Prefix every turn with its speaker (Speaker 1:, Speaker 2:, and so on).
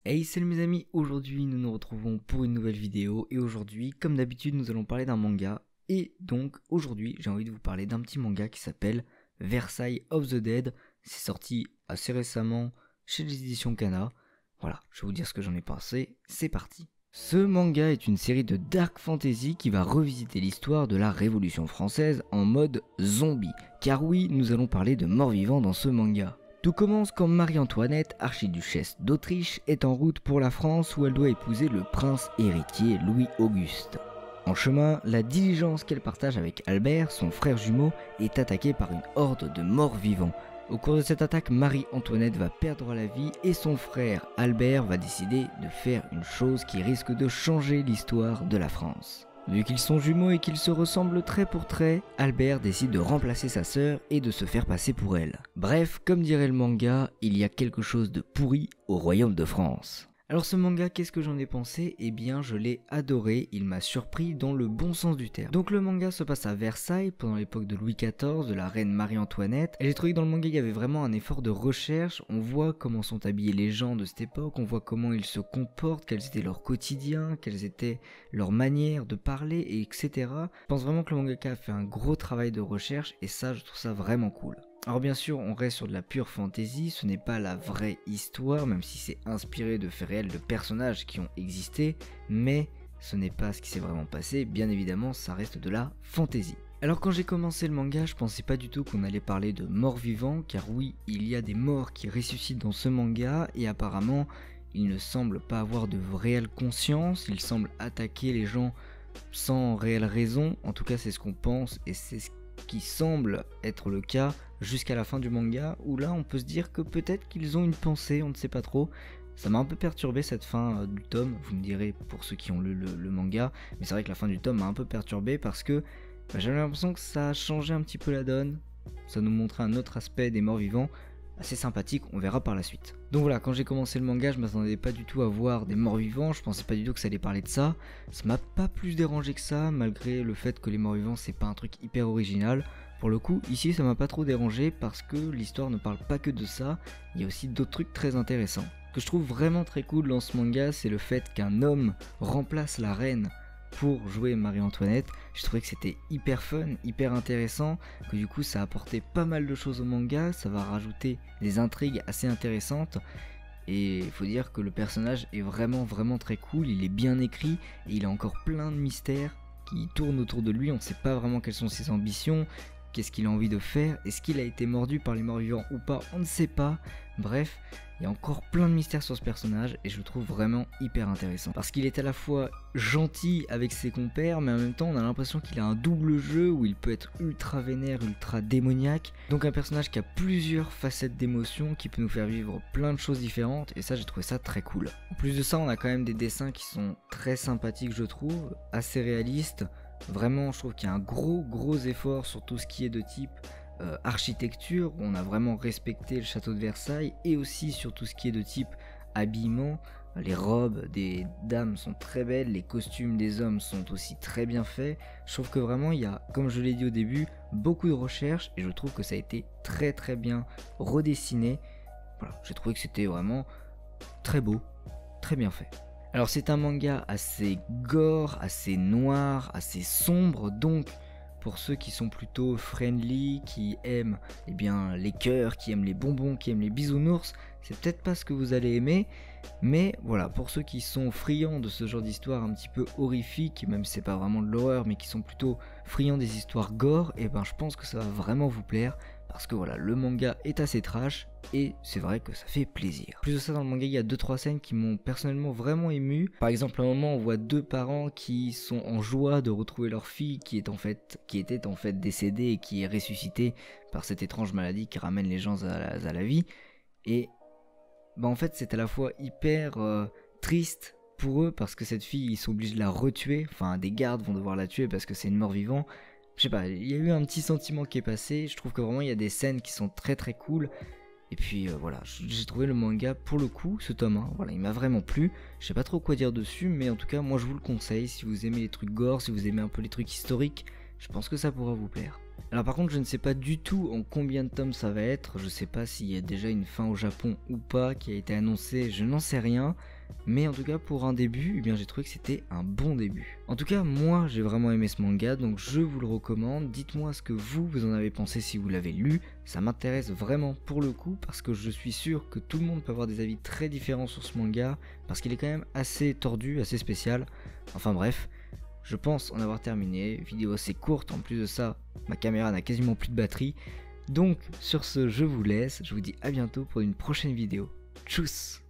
Speaker 1: Hey salut mes amis, aujourd'hui nous nous retrouvons pour une nouvelle vidéo et aujourd'hui comme d'habitude nous allons parler d'un manga et donc aujourd'hui j'ai envie de vous parler d'un petit manga qui s'appelle Versailles of the Dead. C'est sorti assez récemment chez les éditions Kana. Voilà, je vais vous dire ce que j'en ai pensé, c'est parti. Ce manga est une série de dark fantasy qui va revisiter l'histoire de la Révolution française en mode zombie. Car oui, nous allons parler de morts-vivants dans ce manga. Tout commence quand Marie-Antoinette, archiduchesse d'Autriche, est en route pour la France où elle doit épouser le prince héritier Louis-Auguste. En chemin, la diligence qu'elle partage avec Albert, son frère jumeau, est attaquée par une horde de morts-vivants. Au cours de cette attaque, Marie-Antoinette va perdre la vie et son frère Albert va décider de faire une chose qui risque de changer l'histoire de la France. Vu qu'ils sont jumeaux et qu'ils se ressemblent trait pour trait, Albert décide de remplacer sa sœur et de se faire passer pour elle. Bref, comme dirait le manga, il y a quelque chose de pourri au royaume de France. Alors ce manga, qu'est-ce que j'en ai pensé? Eh bien je l'ai adoré, il m'a surpris dans le bon sens du terme. Donc le manga se passe à Versailles pendant l'époque de Louis XIV, de la reine Marie-Antoinette. Et j'ai trouvé que dans le manga il y avait vraiment un effort de recherche, on voit comment sont habillés les gens de cette époque, on voit comment ils se comportent, quels étaient leurs quotidiens, quelles étaient leurs manières de parler, etc. Je pense vraiment que le mangaka a fait un gros travail de recherche et ça je trouve ça vraiment cool. Alors bien sûr, on reste sur de la pure fantasy, ce n'est pas la vraie histoire, même si c'est inspiré de faits réels de personnages qui ont existé, mais ce n'est pas ce qui s'est vraiment passé, bien évidemment, ça reste de la fantasy. Alors quand j'ai commencé le manga, je pensais pas du tout qu'on allait parler de morts vivants, car oui, il y a des morts qui ressuscitent dans ce manga, et apparemment, il ne semble pas avoir de réelle conscience, il semble attaquer les gens sans réelle raison, en tout cas c'est ce qu'on pense, et c'est ce qui semble être le cas jusqu'à la fin du manga, où là on peut se dire que peut-être qu'ils ont une pensée, on ne sait pas trop. Ça m'a un peu perturbé cette fin du tome, vous me direz pour ceux qui ont lu le manga, mais c'est vrai que la fin du tome m'a un peu perturbé parce que j'avais l'impression que ça a changé un petit peu la donne, ça nous montrait un autre aspect des morts vivants, assez sympathique, on verra par la suite. Donc voilà, quand j'ai commencé le manga, je m'attendais pas du tout à voir des morts vivants, je pensais pas du tout que ça allait parler de ça. Ça m'a pas plus dérangé que ça, malgré le fait que les morts vivants c'est pas un truc hyper original. Pour le coup, ici ça m'a pas trop dérangé parce que l'histoire ne parle pas que de ça, il y a aussi d'autres trucs très intéressants. Ce que je trouve vraiment très cool dans ce manga, c'est le fait qu'un homme remplace la reine pour jouer Marie-Antoinette. Je trouvais que c'était hyper fun, hyper intéressant, que du coup ça apportait pas mal de choses au manga, ça va rajouter des intrigues assez intéressantes. Et il faut dire que le personnage est vraiment très cool, il est bien écrit et il a encore plein de mystères qui tournent autour de lui, on ne sait pas vraiment quelles sont ses ambitions, qu'est-ce qu'il a envie de faire, est-ce qu'il a été mordu par les morts vivants ou pas, on ne sait pas. Bref, il y a encore plein de mystères sur ce personnage et je le trouve vraiment hyper intéressant. Parce qu'il est à la fois gentil avec ses compères, mais en même temps on a l'impression qu'il a un double jeu où il peut être ultra vénère, ultra démoniaque. Donc un personnage qui a plusieurs facettes d'émotions, qui peut nous faire vivre plein de choses différentes et ça j'ai trouvé ça très cool. En plus de ça on a quand même des dessins qui sont très sympathiques je trouve, assez réalistes. Vraiment je trouve qu'il y a un gros effort sur tout ce qui est de type architecture, on a vraiment respecté le château de Versailles et aussi sur tout ce qui est de type habillement. Les robes des dames sont très belles, les costumes des hommes sont aussi très bien faits. Je trouve que vraiment il y a, comme je l'ai dit au début, beaucoup de recherche et je trouve que ça a été très bien redessiné. Voilà, j'ai trouvé que c'était vraiment très beau, très bien fait. Alors c'est un manga assez gore, assez noir, assez sombre, donc pour ceux qui sont plutôt friendly, qui aiment les cœurs, qui aiment les bonbons, qui aiment les bisounours, c'est peut-être pas ce que vous allez aimer, mais voilà, pour ceux qui sont friands de ce genre d'histoire un petit peu horrifique, même si c'est pas vraiment de l'horreur, mais qui sont plutôt friands des histoires gore, et je pense que ça va vraiment vous plaire, parce que voilà, le manga est assez trash, et c'est vrai que ça fait plaisir. Plus de ça, dans le manga, il y a 2-3 scènes qui m'ont personnellement vraiment ému. Par exemple, à un moment, on voit deux parents qui sont en joie de retrouver leur fille qui était en fait décédée et qui est ressuscitée par cette étrange maladie qui ramène les gens à la vie. Et en fait, c'est à la fois hyper triste pour eux parce que cette fille, ils sont obligés de la retuer. Enfin, des gardes vont devoir la tuer parce que c'est une mort vivant. Je sais pas, il y a eu un petit sentiment qui est passé. Je trouve que vraiment il y a des scènes qui sont très cool. Et puis voilà, j'ai trouvé le manga pour le coup, ce tome 1, voilà, il m'a vraiment plu. Je sais pas trop quoi dire dessus, mais en tout cas, moi je vous le conseille. Si vous aimez les trucs gore, si vous aimez un peu les trucs historiques, je pense que ça pourra vous plaire. Alors par contre je ne sais pas du tout en combien de tomes ça va être, je sais pas s'il y a déjà une fin au Japon ou pas qui a été annoncée, je n'en sais rien, mais en tout cas pour un début, eh bien j'ai trouvé que c'était un bon début. En tout cas moi j'ai vraiment aimé ce manga, donc je vous le recommande, dites-moi ce que vous en avez pensé si vous l'avez lu, ça m'intéresse vraiment pour le coup parce que je suis sûr que tout le monde peut avoir des avis très différents sur ce manga, parce qu'il est quand même assez tordu, assez spécial, enfin bref. Je pense en avoir terminé, vidéo assez courte, en plus de ça, ma caméra n'a quasiment plus de batterie. Donc sur ce, je vous laisse, je vous dis à bientôt pour une prochaine vidéo. Tchuss!